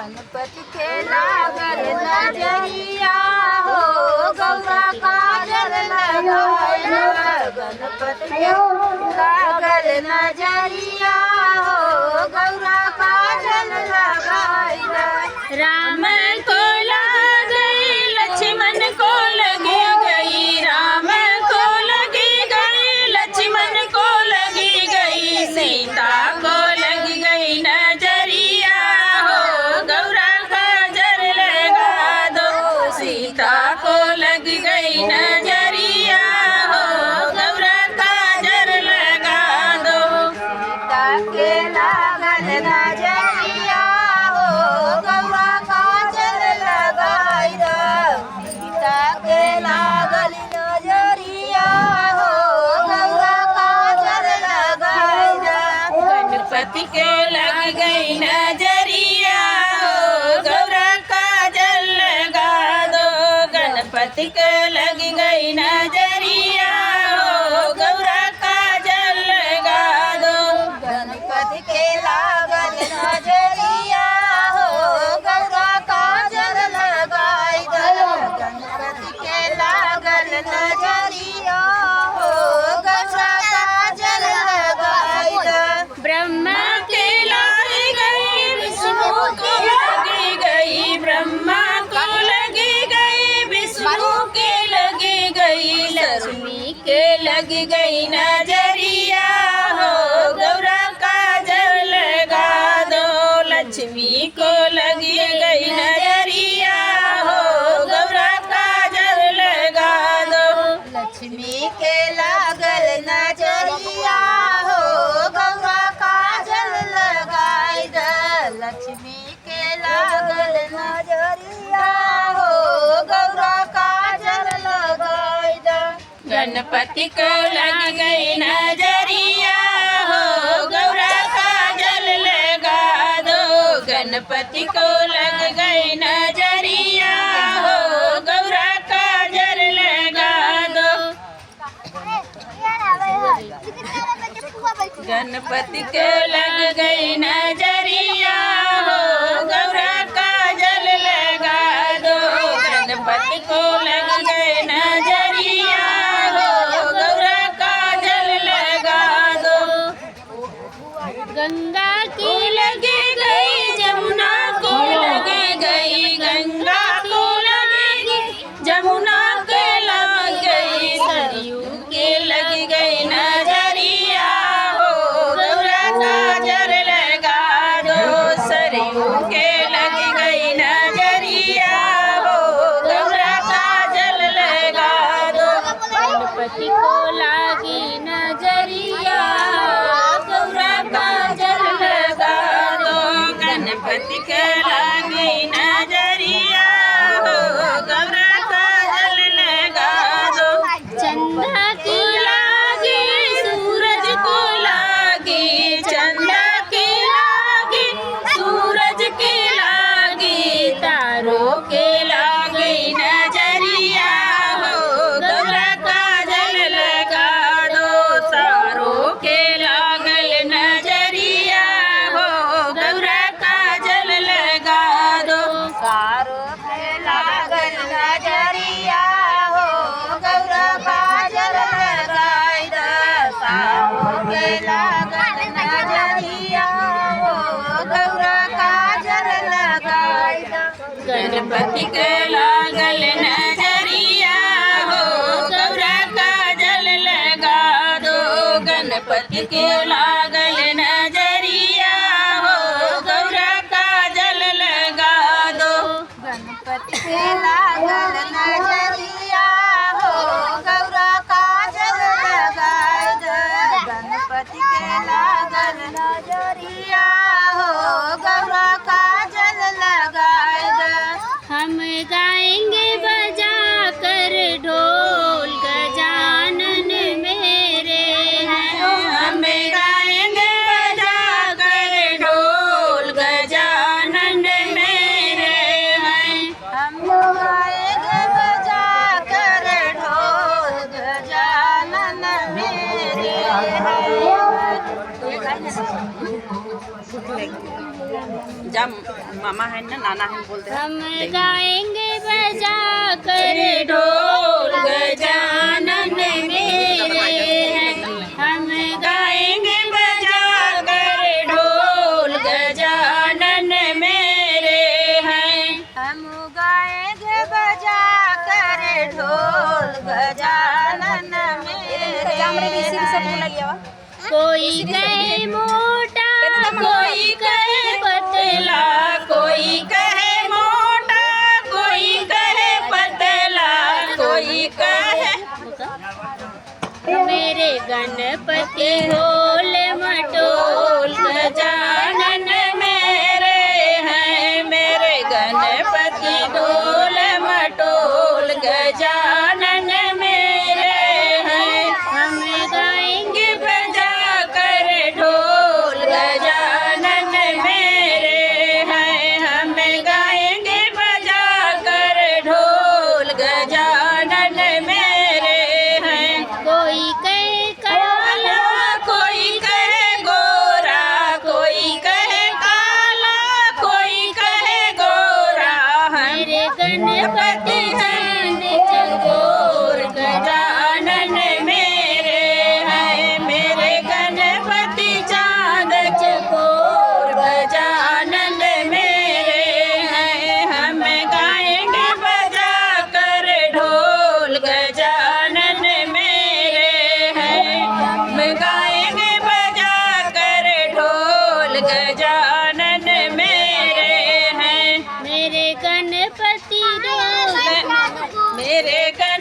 गणपति के लागल नजरिया हो गौरा काजल लगाइला। गणपति के लागल नजरिया हो गौरा काजल लगाइला। राम को लग गई लक्ष्मण को लगी गई, राम को लगी गई लक्ष्मण को लगी गई, सीता को लगी गई नजरिया हो गौरा काजल लगा दो। सीता को लगी गई नजरिया हो गौरा काजल लगा दो। सीता के लागल नजरिया हो गौरा काजल लगाइला। सीता के लागल नजरिया हो गौरा काजल लगाइला। गणपति के लग गई नजरिया हो गौरा काजल लगा दो। गणपति के लग गई नजरिया हो गौरा काजल लगा दो। गणपति के लागल नजरिया हो गौरा काजल लगाइला। गणपति के लागल नजरिया हो गौरा काजल लगाइला। ब्रह्मा के लाई गई विष्णु को लगी गई, ब्रह्मा को लगी गई विष्णु के लगी गई, लक्ष्मी के लगी गई नजरिया हो गौरा काजल लगा दो। लक्ष्मी को लगी गई नजरिया हो गौरा काजल लगा दो। लक्ष्मी के लागल नजरिया हो गौरा काजल लगाइला। लक्ष्मी के लागल नजरिया हो गौरा काजल लगाइला। गणपति को लग गई नजरिया हो गौरा काजल लगा दो। गणपति को लग गई नजरिया हो गौरा काजल लगा दो। गणपति को लग गई नजरिया हो गौरा काजल लगा दो। गणपति को लग गई नजरिया हो गौरा काजल लगा दो। गंगा की लगी गई जमुना को लगी गई, गंगा को लगी गई जमुना के लग गई, सरयू के लगी गई नजरिया हो गौरा काजल लगा दो। सरयू के लगी गई नजरिया हो गौरा काजल लगा दो। गणपति को लगी नजरिया गौरा काजल लगा दो। गणपति के लगी नजरिया हो गौरा काजल लगा दो। चंदा की लागी सूरज को लागी, चंदा की लागी सूरज की लागी, तारों के लागी नजरिया हो गौरा काजल लगा दो। तारों के लागल नजरिया हो गौरा काजल लगा दो। सारो के लागल नजरिया हो गौरा काजल लगाइला। सारो के लागल नजरिया हो गौरा काजल लगाइला। गणपति के लागल नजरिया हो गौरा काजल लगा दो। गणपति के लागल नजरिया हो गौरा काजल लगा दो। गणपति के लागल नजरिया हो गौरा काजल लगाइला। गणपति के लागल नजरिया हो गौरा काजल लगाइला। हम गाएंगे बजा कर ढोल गजानन मेरे हैं, हम गाएंगे बजा कर ढोल गजानन मेरे हैं। हम गाएंगे बजा कर ढोल गजानन मेरे हैं। जब मामा है ना नाना है बोलते हैं हम गाएंगे बजा कर ढोल गजानन मेरे हैं। हम गाएंगे बजा कर ढोल गजानन मेरे हैं। हम गाएंगे बजा कर ढोल गजानन मेरे। कोई कहे मोटा कोई कहे पतला, कोई कहे मोटा कोई कहे पतला, कोई कहे मेरे गणपति हो